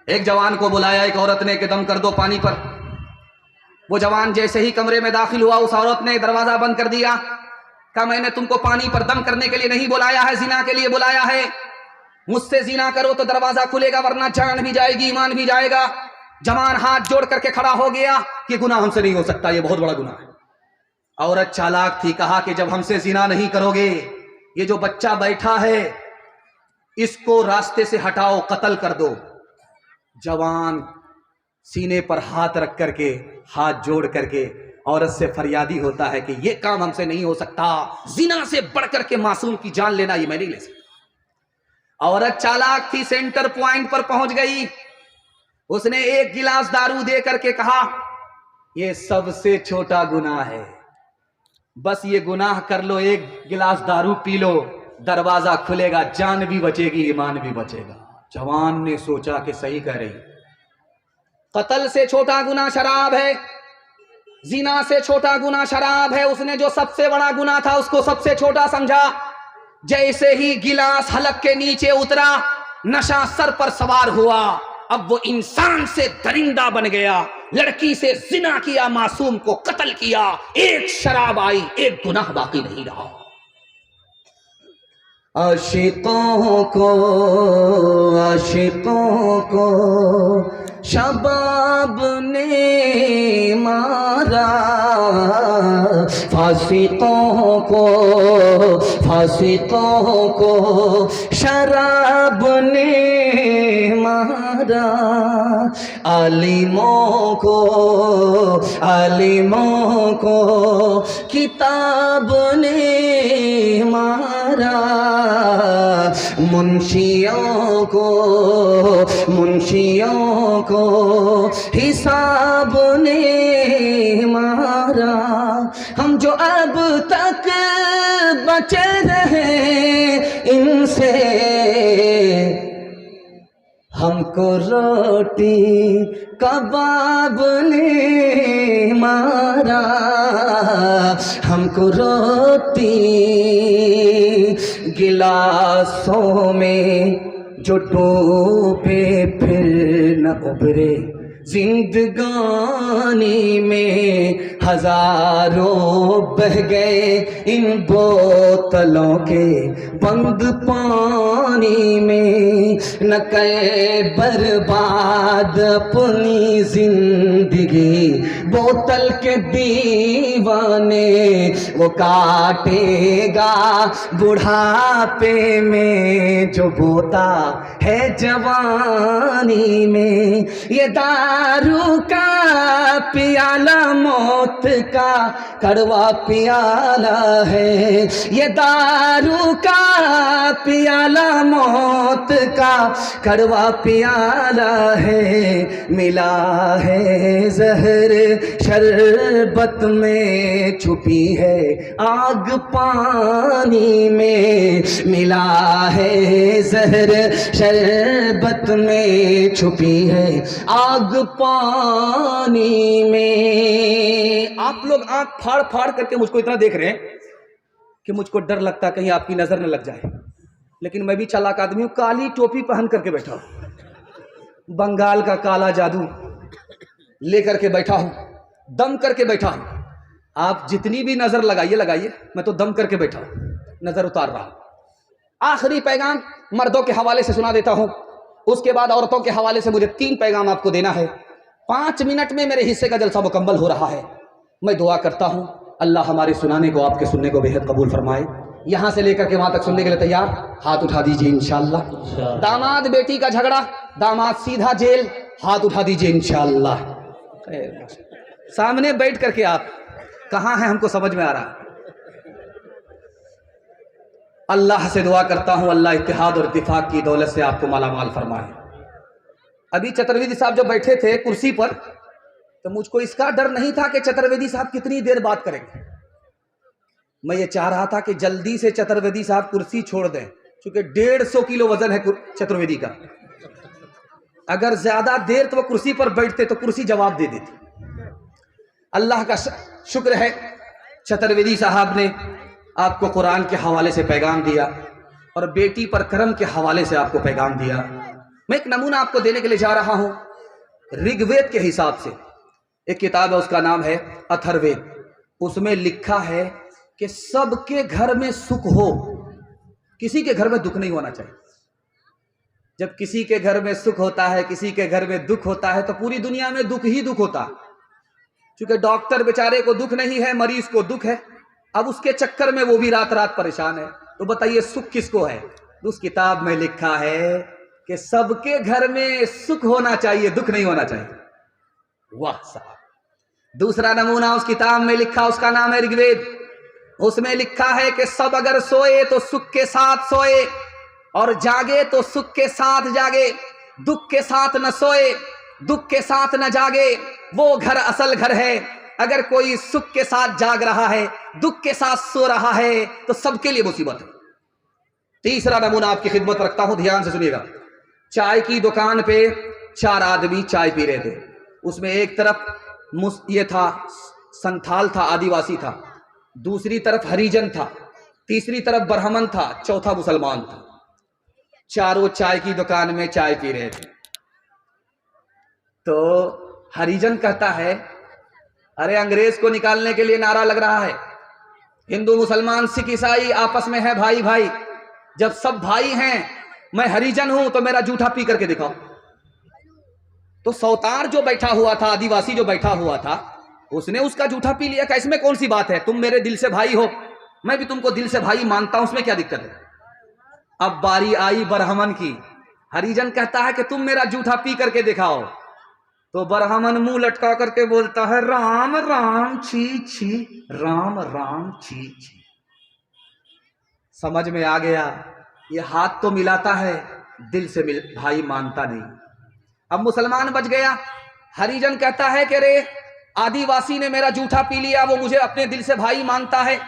एक जवान को बुलाया एक औरत ने कि दम कर दो पानी पर। वो जवान जैसे ही कमरे में दाखिल हुआ, उस औरत ने दरवाजा बंद कर दिया। कहा मैंने तुमको पानी पर दम करने के लिए नहीं बुलाया है, जिना के लिए बुलाया है। मुझसे जिना करो तो दरवाजा खुलेगा, वरना जान भी जाएगी, ईमान भी जाएगा। जवान हाथ जोड़ करके खड़ा हो गया कि गुनाह हमसे नहीं हो सकता, ये बहुत बड़ा गुनाह है। औरत चालाक थी, कहा कि जब हमसे जिना नहीं करोगे, ये जो बच्चा बैठा है इसको रास्ते से हटाओ, कत्ल कर दो। जवान सीने पर हाथ रख करके, हाथ जोड़ करके औरत से फरियादी होता है कि ये काम हमसे नहीं हो सकता, जिना से बढ़ करके मासूम की जान लेना ये मैं नहीं ले सकता। औरत चालाक थी, सेंटर पॉइंट पर पहुंच गई। उसने एक गिलास दारू दे करके कहा ये सबसे छोटा गुनाह है, बस ये गुनाह कर लो, एक गिलास दारू पी लो, दरवाजा खुलेगा, जान भी बचेगी, ईमान भी बचेगा। जवान ने सोचा कि सही कह रही, कत्ल से छोटा गुनाह शराब है, जिना से छोटा गुनाह शराब है। उसने जो सबसे बड़ा गुनाह था उसको सबसे छोटा समझा। जैसे ही गिलास हलक के नीचे उतरा, नशा सर पर सवार हुआ। अब वो इंसान से दरिंदा बन गया, लड़की से जिना किया, मासूम को कत्ल किया। एक शराब आई, एक गुनाह बाकी नहीं रहा। आशिकों को शबाब ने मारा, फासिकों को शराब ने मारा, आलिमों को किताब ने मारा, मुंशियों को हिसाब ने मारा। हम जो अब तक बचे रहे इनसे, हमको रोटी कबाब ने मारा, हमको रोटी गिलासों में जो डूबे फिर न उभरे, जिंदगानी में हजारों बह गए इन बोतलों के बंद पानी में। न करे बर्बाद अपनी जिंदगी बोतल के दीवाने, वो काटेगा बुढ़ापे में जो बोता है जवानी में। ये दारू का पियाला मौत का कड़वा पियाला है, ये दारू का पियाला मौत का कड़वा पियाला है। मिला है जहर शरबत में, छुपी है आग पानी में। मिला है जहर शरबत में, छुपी है आग पानी में। आप लोग आंख फाड़ फाड़ करके मुझको इतना देख रहे हैं कि मुझको डर लगता है कहीं आपकी नजर न लग जाए, लेकिन मैं भी चालाक आदमी हूं। काली टोपी पहन करके बैठा हूं, बंगाल का काला जादू लेकर के बैठा हूं, दम करके बैठा हूं। आप जितनी भी नजर लगाइए, मैं तो दम करके बैठा हूं, नजर उतार रहा हूं। आखिरी पैगाम मर्दों के हवाले से सुना देता हूं, उसके बाद औरतों के हवाले से मुझे 3 पैगाम आपको देना है। 5 मिनट में मेरे हिस्से का जलसा मुकम्मल हो रहा है। मैं दुआ करता हूं अल्लाह हमारे सुनाने को, आपके सुनने को बेहद कबूल फरमाए। यहां से लेकर के वहां तक सुनने के लिए तैयार? हाथ उठा दीजिए इंशाअल्लाह। दामाद बेटी का झगड़ा, दामाद सीधा जेल, हाथ उठा दीजिए इंशाअल्लाह। सामने बैठ करके आप कहां हैं हमको समझ में आ रहा है। अल्लाह से दुआ करता हूं अल्लाह इत्तेहाद और इत्तिफाक की दौलत से आपको मालामाल फरमाए। अभी चतुर्वेदी साहब जब बैठे थे कुर्सी पर, तो मुझको इसका डर नहीं था कि चतुर्वेदी साहब कितनी देर बात करेंगे। मैं ये चाह रहा था कि जल्दी से चतुर्वेदी साहब कुर्सी छोड़ दें, क्योंकि 150 किलो वजन है चतुर्वेदी का। अगर ज्यादा देर तो वो कुर्सी पर बैठते तो कुर्सी जवाब दे देती। अल्लाह का शुक्र है चतुर्वेदी साहब ने आपको कुरान के हवाले से पैगाम दिया और बेटी पर करम के हवाले से आपको पैगाम दिया। मैं एक नमूना आपको देने के लिए जा रहा हूं। ऋग्वेद के हिसाब से एक किताब है, उसका नाम है अथर्ववेद। उसमें लिखा है कि सबके घर में सुख हो, किसी के घर में दुख नहीं होना चाहिए। जब किसी के घर में सुख होता है, किसी के घर में दुख होता है, तो पूरी दुनिया में दुख ही दुख होता है। क्योंकि डॉक्टर बेचारे को दुख नहीं है, मरीज को दुख है। अब उसके चक्कर में वो भी रात रात परेशान है। तो बताइए सुख किसको है? तो उस किताब में लिखा है कि सबके घर में सुख होना चाहिए, दुख नहीं होना चाहिए। वाह साहब। दूसरा नमूना उस किताब में लिखा, उसका नाम है ऋग्वेद। उसमें लिखा है कि सब अगर सोए तो सुख के साथ सोए, और जागे तो सुख के साथ जागे। दुख के साथ न सोए, दुख के साथ न जागे, वो घर असल घर है। अगर कोई सुख के साथ जाग रहा है, दुख के साथ सो रहा है, तो सबके लिए मुसीबत है। तीसरा नमूना आपकी खिदमत रखता हूं, ध्यान से सुनिएगा। चाय की दुकान पे 4 आदमी चाय पी रहे थे। उसमें एक तरफ ये था, संथाल था, आदिवासी था। दूसरी तरफ हरिजन था। तीसरी तरफ ब्राह्मण था। चौथा मुसलमान था। चारों चाय की दुकान में चाय पी रहे थे। तो हरिजन कहता है, अरे अंग्रेज को निकालने के लिए नारा लग रहा है। हिंदू मुसलमान सिख ईसाई आपस में है भाई भाई। जब सब भाई हैं, मैं हरिजन हूं, तो मेरा जूठा पी करके दिखाओ। तो सौतार जो बैठा हुआ था, आदिवासी जो बैठा हुआ था, उसने उसका जूठा पी लिया। इसमें कौन सी बात है? तुम मेरे दिल से भाई हो, मैं भी तुमको दिल से भाई मानता हूं, उसमें क्या दिक्कत है? अब बारी आई ब्राह्मण की। हरिजन कहता है कि तुम मेरा जूठा पी करके दिखाओ। तो ब्राह्मण मुंह लटका करके बोलता है, राम राम छी छी, राम राम छी छी। समझ में आ गया, ये हाथ तो मिलाता है, दिल से भाई मानता नहीं। अब मुसलमान बच गया। हरिजन कहता है कि रे आदिवासी ने मेरा जूठा पी लिया, वो मुझे अपने दिल से भाई मानता है।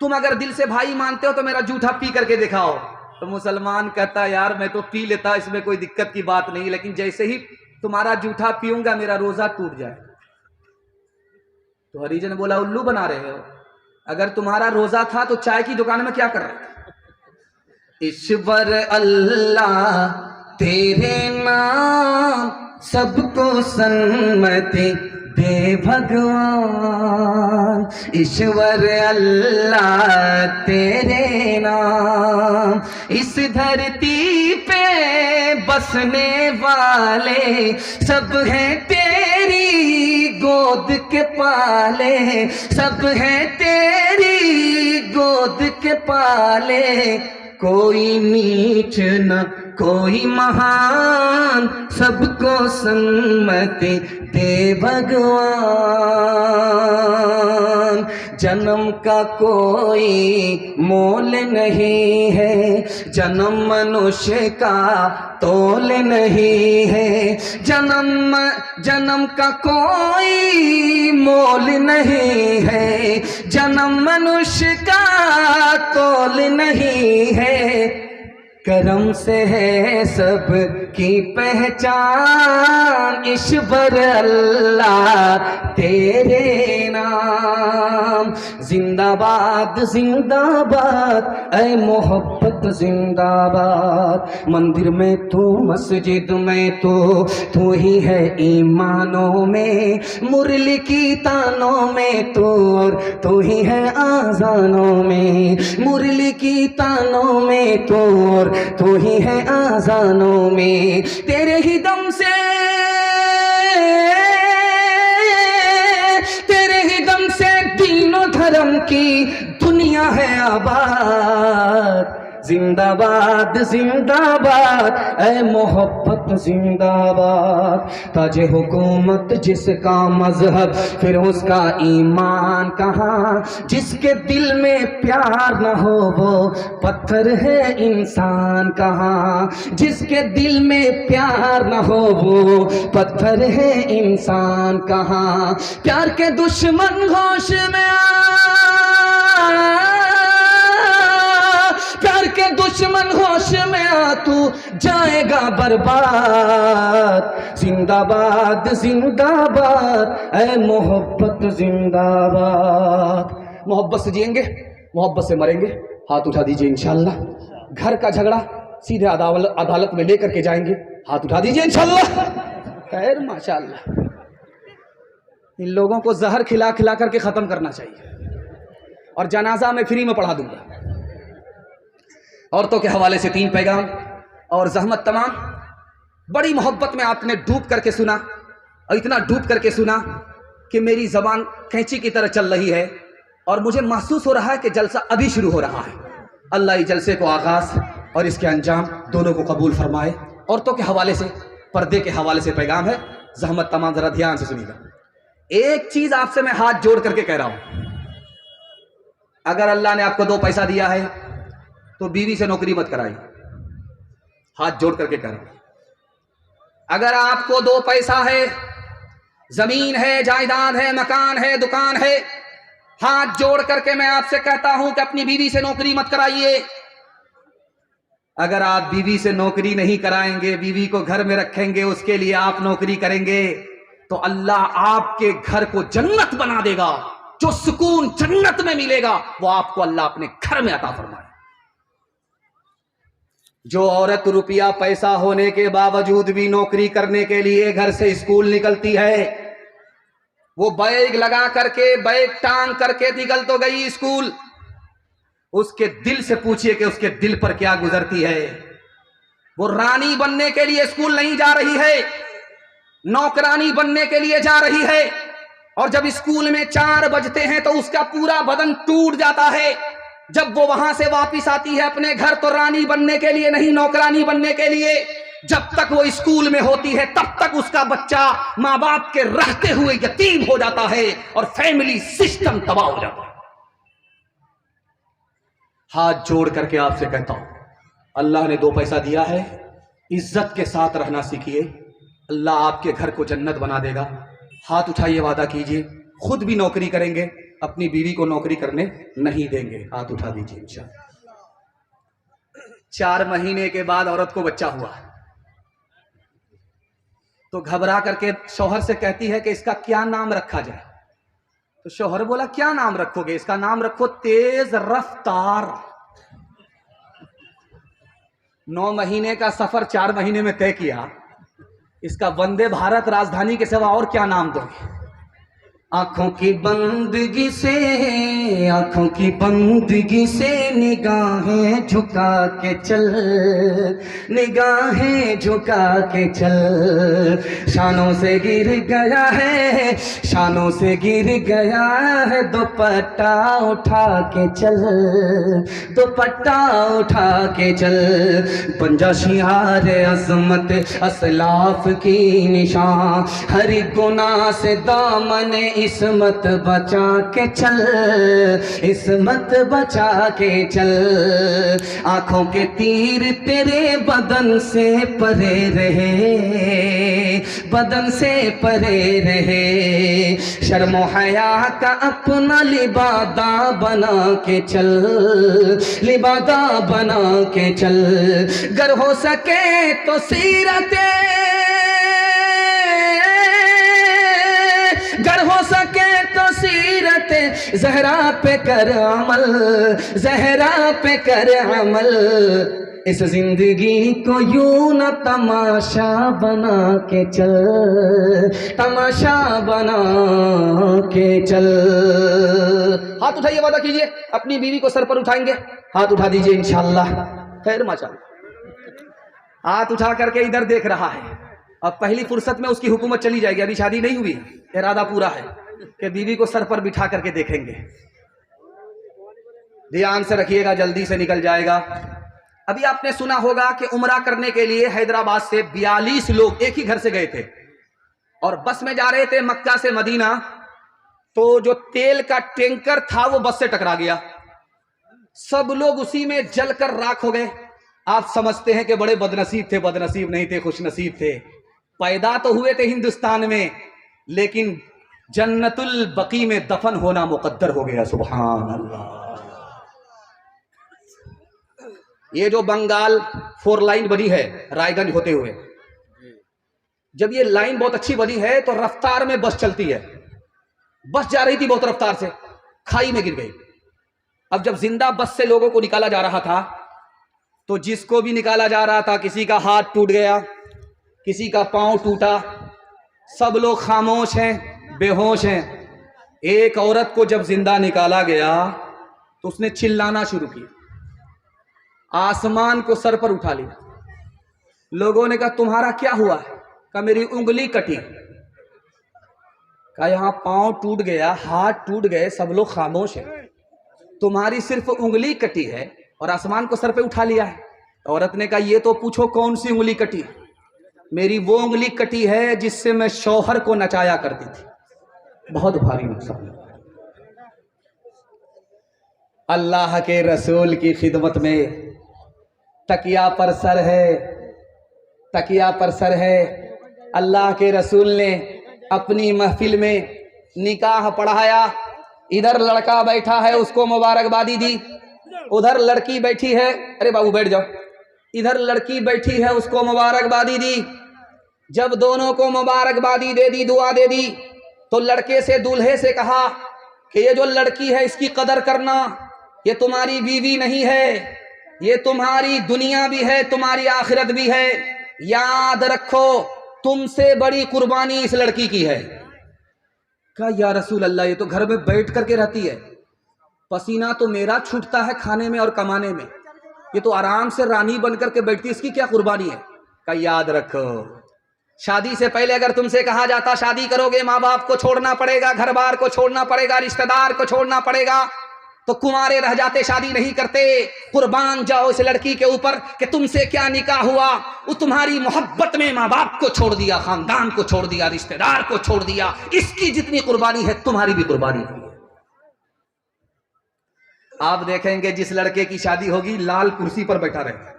तुम अगर दिल से भाई मानते हो तो मेरा जूठा पी करके दिखाओ। तो मुसलमान कहता है, यार मैं तो पी लेता, इसमें कोई दिक्कत की बात नहीं, लेकिन जैसे ही तुम्हारा जूठा पीऊंगा मेरा रोजा टूट जाए। तो हरिजन बोला, उल्लू बना रहे हो? अगर तुम्हारा रोजा था तो चाय की दुकान में क्या कर रहे थे? ईश्वर अल्लाह तेरे नाम सबको सन्मति दे भगवान। ईश्वर अल्लाह तेरे नाम, इस धरती पे बसने वाले सब हैं तेरी गोद के पाले, सब हैं तेरी गोद के पाले। कोई नीच न कोई महान, सबको सन्मति दे भगवान। जन्म का कोई मोल नहीं है, जन्म मनुष्य का तोल नहीं है। जन्म का कोई मोल नहीं है, जन्म मनुष्य का तोल नहीं है। करम से है सब की पहचान, ईश्वर अल्लाह तेरे नाम। जिंदाबाद जिंदाबाद ऐ मोहब्बत जिंदाबाद। मंदिर में तू, मस्जिद में तू ही है ईमानों में। मुरली की तानों में तू, और तू ही है आजानों में। मुरली की तानों में तू, और तू ही है आजानों में। तेरे ही दम से, तेरे ही दम से दीनों धर्म की दुनिया है आबाद। जिंदाबाद जिंदाबाद ऐ मोहब्बत जिंदाबाद। ताजे हुकूमत जिसका मजहब, फिर उसका ईमान कहाँ। जिसके दिल में प्यार न हो वो पत्थर है इंसान कहाँ। जिसके दिल में प्यार न हो वो पत्थर है इंसान कहाँ। प्यार के दुश्मन होश में प्यार के दुश्मन होश में आ, तू जाएगा बर्बाद। जिंदाबाद जिंदाबाद ऐ मोहब्बत जिंदाबाद। मोहब्बत से जिएंगे, मोहब्बत से मरेंगे। हाथ उठा दीजिए इंशाअल्लाह। घर का झगड़ा सीधे अदालत में लेकर के जाएंगे। हाथ उठा दीजिए इंशाल्लाह। खैर माशाल्लाह। इन लोगों को जहर खिला खिला करके ख़त्म करना चाहिए और जनाजा में फ्री में पढ़ा दूंगा। औरतों के हवाले से 3 पैगाम और जहमत तमाम। बड़ी मोहब्बत में आपने डूब करके सुना और इतना डूब करके सुना कि मेरी ज़बान कैंची की तरह चल रही है और मुझे महसूस हो रहा है कि जलसा अभी शुरू हो रहा है। अल्लाह इस जलसे को आगाज़ और इसके अंजाम दोनों को कबूल फरमाए। औरतों के हवाले से, पर्दे के हवाले से पैगाम है, जहमत तमाम ज़रा ध्यान से सुनिएगा। एक चीज़ आपसे मैं हाथ जोड़ करके कह रहा हूँ, अगर अल्लाह ने आपको 2 पैसा दिया है तो बीवी से नौकरी मत कराइए। हाथ जोड़ करके कह रहा हूं, अगर आपको 2 पैसा है, जमीन है, जायदाद है, मकान है, दुकान है, हाथ जोड़ करके मैं आपसे कहता हूं कि अपनी बीवी से नौकरी मत कराइए। अगर आप बीवी से नौकरी नहीं कराएंगे, बीवी को घर में रखेंगे, उसके लिए आप नौकरी करेंगे, तो अल्लाह आपके घर को जन्नत बना देगा। जो सुकून जन्नत में मिलेगा वो आपको अल्लाह अपने घर में अता फरमाए। जो औरत रुपया पैसा होने के बावजूद भी नौकरी करने के लिए घर से स्कूल निकलती है, वो बैग लगा करके, बैग टांग करके निकल तो गई स्कूल, उसके दिल से पूछिए कि उसके दिल पर क्या गुजरती है। वो रानी बनने के लिए स्कूल नहीं जा रही है, नौकरानी बनने के लिए जा रही है। और जब स्कूल में 4 बजते हैं तो उसका पूरा बदन टूट जाता है। जब वो वहां से वापस आती है अपने घर तो रानी बनने के लिए नहीं, नौकरानी बनने के लिए। जब तक वो स्कूल में होती है तब तक उसका बच्चा माँ बाप के रहते हुए यतीम हो जाता है और फैमिली सिस्टम तबाह हो जाता है। हाथ जोड़ करके आपसे कहता हूं, अल्लाह ने 2 पैसा दिया है, इज्जत के साथ रहना सीखिए, अल्लाह आपके घर को जन्नत बना देगा। हाथ उठाइए, वादा कीजिए, खुद भी नौकरी करेंगे, अपनी बीवी को नौकरी करने नहीं देंगे। हाथ उठा दीजिए इंशाअल्लाह। 4 महीने के बाद औरत को बच्चा हुआ तो घबरा करके शौहर से कहती है कि इसका क्या नाम रखा जाए। तो शौहर बोला, क्या नाम रखोगे? इसका नाम रखो तेज रफ्तार। 9 महीने का सफर 4 महीने में तय किया, इसका वंदे भारत राजधानी के सिवा और क्या नाम दोगे? आंखों की बंदगी से, आंखों की बंदगी से निगाहें झुका के चल, निगाहें झुका के चल। शानों से गिर गया है, शानों से गिर गया है, दुपट्टा उठा के चल, दुपट्टा उठा के चल। पंजा शिहार अजमत असलाफ की निशान, हर गुनाह से दामन इसमत बचा के चल, इसमत बचा के चल। आंखों के तीर तेरे बदन से परे रहे, बदन से परे रहे। शर्मो हया का अपना लिबादा बना के चल, लिबादा बना के चल। गर हो सके तो सीरते, गर हो सके तो सीरते ज़हरा पे कर अमल, ज़हरा पे कर अमल। इस जिंदगी को यूं न तमाशा बना के चल, तमाशा बना के चल। हाथ उठाइए, वादा कीजिए, अपनी बीवी को सर पर उठाएंगे। हाथ उठा दीजिए इंशाअल्लाह। खैर माशाअल्लाह। हाथ उठा करके इधर देख रहा है। अब पहली फुर्सत में उसकी हुकूमत चली जाएगी, अभी शादी नहीं हुई, इरादा पूरा है कि बीवी को सर पर बिठा करके देखेंगे। ध्यान से रखिएगा, जल्दी से निकल जाएगा। अभी आपने सुना होगा कि उम्रा करने के लिए हैदराबाद से 42 लोग एक ही घर से गए थे और बस में जा रहे थे मक्का से मदीना। तो जो तेल का टैंकर था वो बस से टकरा गया, सब लोग उसी में जलकर राख हो गए। आप समझते हैं कि बड़े बदनसीब थे, बदनसीब नहीं थे, खुशनसीब थे। पैदा तो हुए थे हिंदुस्तान में, लेकिन जन्नतुल बकी में दफन होना मुकद्दर हो गया। सुभान अल्लाह। ये जो बंगाल 4 लाइन बनी है रायगंज होते हुए, जब ये लाइन बहुत अच्छी बनी है तो रफ्तार में बस चलती है। बस जा रही थी बहुत रफ्तार से, खाई में गिर गई। अब जब जिंदा बस से लोगों को निकाला जा रहा था तो जिसको भी निकाला जा रहा था किसी का हाथ टूट गया, किसी का पांव टूटा, सब लोग खामोश हैं, बेहोश हैं। एक औरत को जब जिंदा निकाला गया तो उसने चिल्लाना शुरू किया, आसमान को सर पर उठा लिया। लोगों ने कहा तुम्हारा क्या हुआ? कहा मेरी उंगली कटी। कहा यहाँ पांव टूट गया, हाथ टूट गए, सब लोग खामोश हैं, तुम्हारी सिर्फ उंगली कटी है और आसमान को सर पे उठा लिया है। औरत ने कहा ये तो पूछो कौन सी उंगली कटी? मेरी वो उंगली कटी है जिससे मैं शौहर को नचाया करती थी। बहुत भारी नुकसान। अल्लाह के रसूल की खिदमत में तकिया पर सर है, तकिया पर सर है। अल्लाह के रसूल ने अपनी महफिल में निकाह पढ़ाया। इधर लड़का बैठा है, उसको मुबारकबादी दी, उधर लड़की बैठी है, अरे बाबू बैठ जाओ, इधर लड़की बैठी है, उसको मुबारकबादी दी। जब दोनों को मुबारकबादी दे दी, दुआ दे दी, तो लड़के से दूल्हे से कहा कि ये जो लड़की है इसकी कदर करना, ये तुम्हारी बीवी नहीं है, ये तुम्हारी दुनिया भी है, तुम्हारी आखिरत भी है। याद रखो तुमसे बड़ी कुर्बानी इस लड़की की है। कहा या रसूल अल्लाह ये तो घर में बैठ करके रहती है, पसीना तो मेरा छूटता है खाने में और कमाने में, ये तो आराम से रानी बन करके बैठती है, इसकी क्या कुर्बानी है? कहा याद रखो शादी से पहले अगर तुमसे कहा जाता शादी करोगे माँ बाप को छोड़ना पड़ेगा, घर बार को छोड़ना पड़ेगा, रिश्तेदार को छोड़ना पड़ेगा, तो कुंवारे रह जाते, शादी नहीं करते। कुर्बान जाओ इस लड़की के ऊपर कि तुमसे क्या निकाह हुआ, वो तुम्हारी मोहब्बत में माँ बाप को छोड़ दिया, खानदान को छोड़ दिया, रिश्तेदार को छोड़ दिया, इसकी जितनी कुर्बानी है तुम्हारी भी कुर्बानी है। आप देखेंगे जिस लड़के की शादी होगी लाल कुर्सी पर बैठा रहेगा,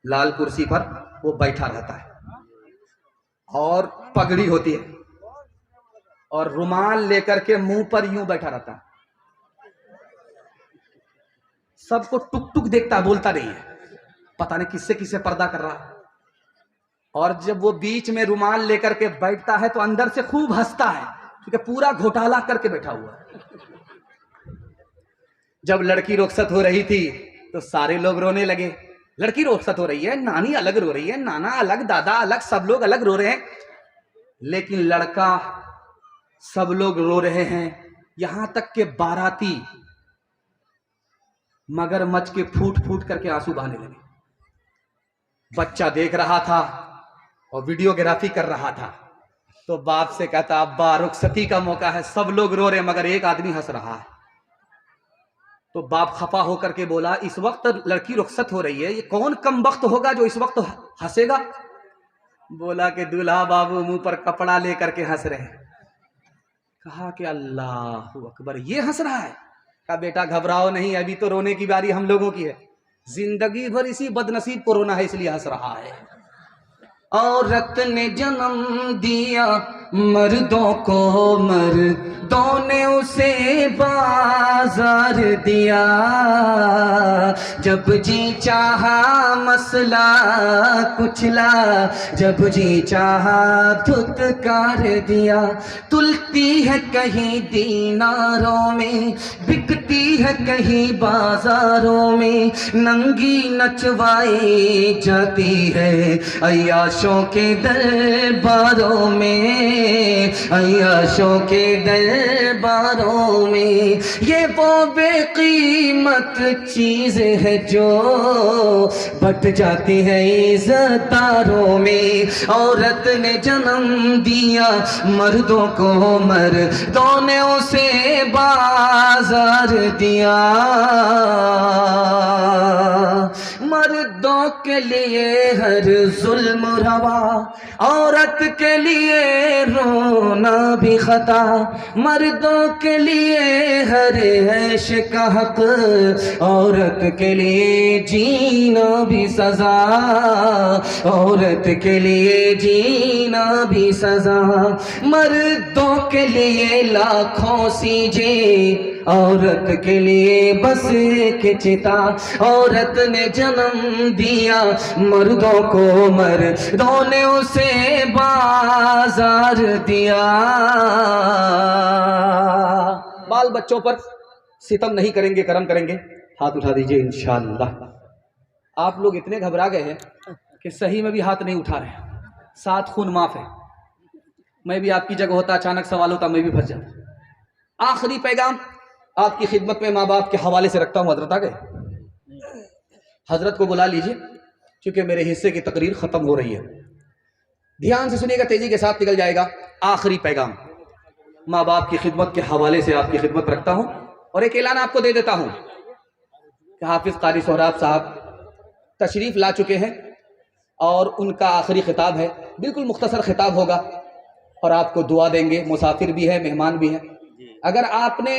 लाल कुर्सी पर वो बैठा रहता है और पगड़ी होती है और रुमाल लेकर के मुंह पर यूं बैठा रहता है, सबको टुक टुक देखता है, बोलता नहीं है, पता नहीं किससे किससे पर्दा कर रहा है। और जब वो बीच में रुमाल लेकर के बैठता है तो अंदर से खूब हंसता है क्योंकि पूरा घोटाला करके बैठा हुआ है। जब लड़की रुखसत हो रही थी तो सारे लोग रोने लगे, लड़की रुखसत हो रही है, नानी अलग रो रही है, नाना अलग, दादा अलग, सब लोग अलग रो रहे हैं, लेकिन लड़का सब लोग रो रहे हैं। यहां तक के बाराती मगरमच्छ के फूट फूट करके आंसू बहाने लगे। बच्चा देख रहा था और वीडियोग्राफी कर रहा था, तो बाप से कहता अब्बा रुखसती का मौका है, सब लोग रो रहे मगर एक आदमी हंस रहा है। तो बाप खफा होकर के बोला इस वक्त लड़की रुखसत हो रही है, ये कौन कम वक्त होगा जो इस वक्त हंसेगा? बोला कि दूल्हा बाबू मुंह पर कपड़ा लेकर के हंस रहे हैं। कहा कि अल्लाह अकबर, ये हंस रहा है? कहा बेटा घबराओ नहीं, अभी तो रोने की बारी हम लोगों की है, जिंदगी भर इसी बदनसीब को रोना है, इसलिए हंस रहा है। औरत ने जन्म दिया मर्दों को, मर्दों ने उसे बाजार दिया, जब जी चाहा मसला कुचला, जब जी चाहा धुतकार दिया। तुलती है कहीं दीनारों में, बिकती है कहीं बाजारों में, नंगी नचवाई जाती है अय्याशों के दरबारों में, अय्याशों के दरबारों में। ये वो बेकीमत चीज है जो बट जाती है इज़्ज़तदारों में। औरत ने जन्म दिया मर्दों को, मर्दों ने उसे बाजार दिया। मर्दों के लिए हर जुल्म रवा, औरत के लिए रोना भी खता, मर्दों के लिए हर ऐश का हक, औरत के लिए जीना भी सजा, औरत के लिए जीना भी सजा। मर्दों के लिए लाखों सीजे, औरत के लिए बस एक चिता। औरत ने जन्म दिया मर्दों को, मर्दों ने उसे बाजार दिया। बाल बच्चों पर सितम नहीं करेंगे, करम करेंगे। हाथ उठा दीजिए इंशाअल्लाह। आप लोग इतने घबरा गए हैं कि सही में भी हाथ नहीं उठा रहे, साथ खून माफ है। मैं भी आपकी जगह होता, अचानक सवाल होता, मैं भी फंस जाता। आखिरी पैगाम आपकी खिदमत में माँ बाप के हवाले से रखता हूँ। हजरत आ गए, हजरत को बुला लीजिए, क्योंकि मेरे हिस्से की तकरीर खत्म हो रही है। ध्यान से सुनिएगा, तेजी के साथ निकल जाएगा। आखिरी पैगाम माँ बाप की खिदमत के हवाले से आपकी खिदमत रखता हूँ। और एक ऐलान आपको दे देता हूँ कि हाफिज कारी सोहराब साहब तशरीफ ला चुके हैं और उनका आखिरी खिताब है, बिल्कुल मुख्तसर खिताब होगा और आपको दुआ देंगे। मुसाफिर भी है, मेहमान भी है। अगर आपने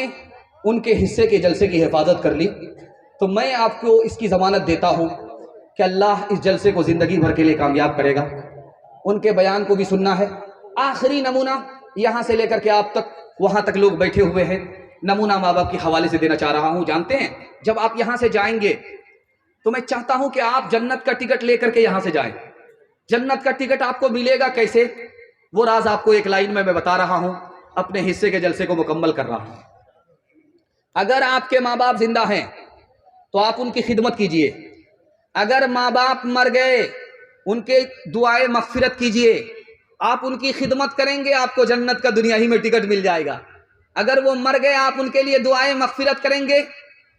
उनके हिस्से के जलसे की हिफाजत कर ली तो मैं आपको इसकी ज़मानत देता हूँ कि अल्लाह इस जलसे को ज़िंदगी भर के लिए कामयाब करेगा। उनके बयान को भी सुनना है। आखिरी नमूना यहाँ से लेकर के आप तक, वहाँ तक लोग बैठे हुए हैं, नमूना माँ बाप के हवाले से देना चाह रहा हूँ। जानते हैं, जब आप यहाँ से जाएंगे तो मैं चाहता हूँ कि आप जन्नत का टिकट लेकर के यहाँ से जाएं। जन्नत का टिकट आपको मिलेगा कैसे, वो राज आपको एक लाइन में मैं बता रहा हूँ। अपने हिस्से के जलसे को मुकम्मल कर रहा हूँ। अगर आपके माँ बाप जिंदा हैं तो आप उनकी खिदमत कीजिए। अगर माँ बाप मर गए, उनके दुआए मगफिरत कीजिए। आप उनकी खिदमत करेंगे, आपको जन्नत का दुनिया ही में टिकट मिल जाएगा। अगर वो मर गए, आप उनके लिए दुआए मगफिरत करेंगे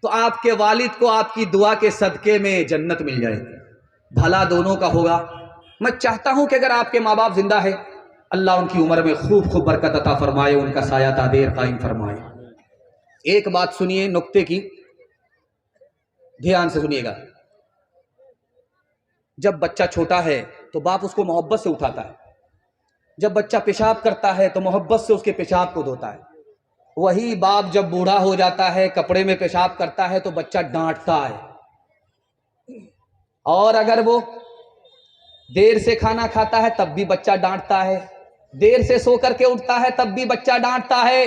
तो आपके वालिद को आपकी दुआ के सदके में जन्नत मिल जाएगी। भला दोनों का होगा। मैं चाहता हूं कि अगर आपके माँ बाप जिंदा है, अल्लाह उनकी उम्र में खूब खूब बरकत अता फरमाए, उनका साया तादेर कायम फरमाए। एक बात सुनिए, नुक्ते की ध्यान से सुनिएगा। जब बच्चा छोटा है तो बाप उसको मोहब्बत से उठाता है। जब बच्चा पेशाब करता है तो मोहब्बत से उसके पेशाब को धोता है। वही बाप जब बूढ़ा हो जाता है, कपड़े में पेशाब करता है तो बच्चा डांटता है। और अगर वो देर से खाना खाता है तब भी बच्चा डांटता है। देर से सो करके उठता है तब भी बच्चा डांटता है।